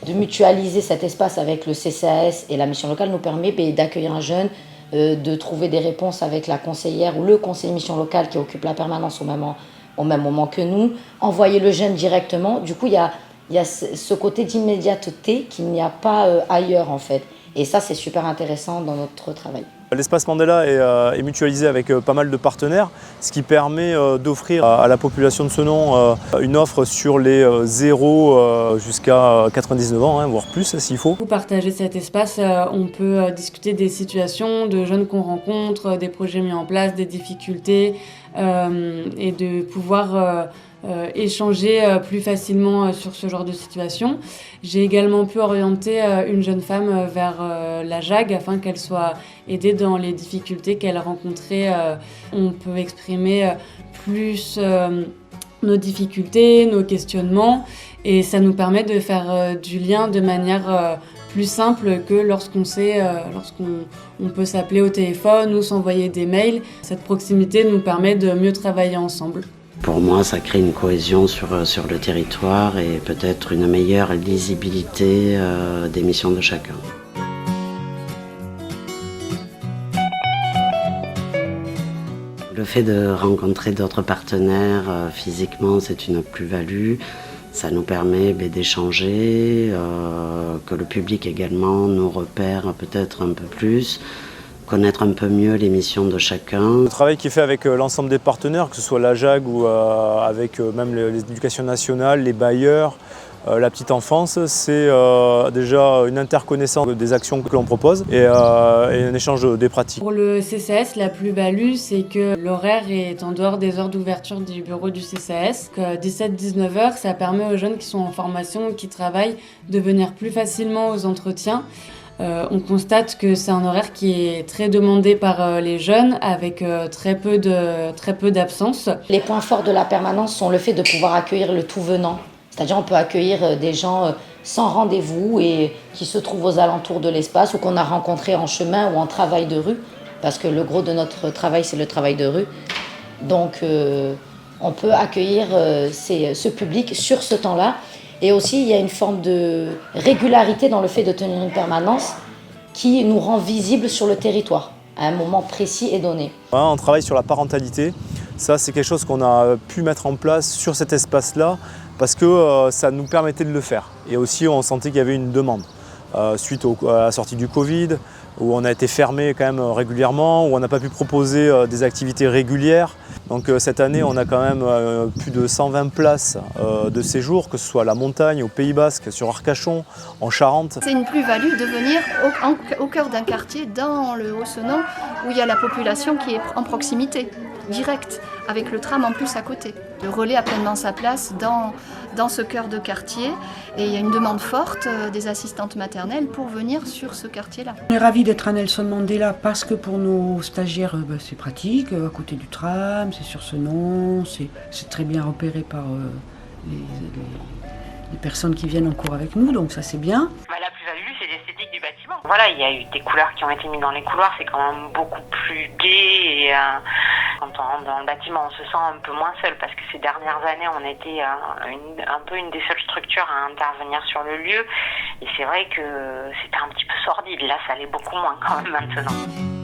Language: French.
De mutualiser cet espace avec le CCAS et la mission locale nous permet d'accueillir un jeune, de trouver des réponses avec la conseillère ou le conseiller mission locale qui occupe la permanence au même moment que nous, envoyer le jeune directement. Du coup, il y a ce côté d'immédiateté qu'il n'y a pas ailleurs en fait. Et ça, c'est super intéressant dans notre travail. L'espace Mandela est mutualisé avec pas mal de partenaires, ce qui permet d'offrir à la population de Senon une offre sur les 0 jusqu'à 99 ans, voire plus s'il faut. Pour partager cet espace, on peut discuter des situations de jeunes qu'on rencontre, des projets mis en place, des difficultés et de pouvoir échanger plus facilement sur ce genre de situation. J'ai également pu orienter une jeune femme vers la JAG afin qu'elle soit aidée dans les difficultés qu'elle a rencontrées. On peut exprimer plus nos difficultés, nos questionnements et ça nous permet de faire du lien de manière plus simple que lorsqu'on peut s'appeler au téléphone ou s'envoyer des mails. Cette proximité nous permet de mieux travailler ensemble. Pour moi, ça crée une cohésion sur le territoire et peut-être une meilleure lisibilité des missions de chacun. Le fait de rencontrer d'autres partenaires physiquement, c'est une plus-value. Ça nous permet d'échanger, que le public également nous repère peut-être un peu plus, connaître un peu mieux les missions de chacun. Le travail qui est fait avec l'ensemble des partenaires, que ce soit la JAG ou avec même l'éducation nationale, les bailleurs, la petite enfance, c'est déjà une interconnaissance des actions que l'on propose et un échange des pratiques. Pour le CCAS, la plus-value, c'est que l'horaire est en dehors des heures d'ouverture du bureau du CCAS. 17-19 heures, ça permet aux jeunes qui sont en formation, qui travaillent, de venir plus facilement aux entretiens. On constate que c'est un horaire qui est très demandé par les jeunes avec très peu d'absence. Les points forts de la permanence sont le fait de pouvoir accueillir le tout venant. C'est-à-dire on peut accueillir des gens sans rendez-vous et qui se trouvent aux alentours de l'espace ou qu'on a rencontrés en chemin ou en travail de rue, parce que le gros de notre travail, c'est le travail de rue. Donc on peut accueillir ce public sur ce temps-là. Et aussi, il y a une forme de régularité dans le fait de tenir une permanence qui nous rend visibles sur le territoire à un moment précis et donné. On travaille sur la parentalité. Ça, c'est quelque chose qu'on a pu mettre en place sur cet espace-là parce que ça nous permettait de le faire. Et aussi, on sentait qu'il y avait une demande. Suite à la sortie du Covid, où on a été fermé quand même régulièrement, où on n'a pas pu proposer des activités régulières. Donc cette année, on a quand même plus de 120 places de séjour, que ce soit à la montagne, au Pays Basque, sur Arcachon, en Charente. C'est une plus-value de venir au cœur d'un quartier, dans le Haut-Senon, où il y a la population qui est en proximité, directe, avec le tram en plus à côté. Le relais a pleinement sa place dans ce cœur de quartier et il y a une demande forte des assistantes maternelles pour venir sur ce quartier-là. On est ravis d'être à Nelson Mandela parce que pour nos stagiaires, c'est pratique, à côté du tram, c'est sur Senon, c'est très bien repéré par les personnes qui viennent en cours avec nous, donc ça c'est bien. La plus-value, c'est l'esthétique du bâtiment. Voilà, il y a eu des couleurs qui ont été mises dans les couloirs, c'est quand même beaucoup plus gai et quand on rentre dans le bâtiment, on se sent un peu moins seul parce que ces dernières années, on était un peu une des seules structures à intervenir sur le lieu et c'est vrai que c'était un petit peu sordide. Là, ça allait beaucoup moins quand même maintenant.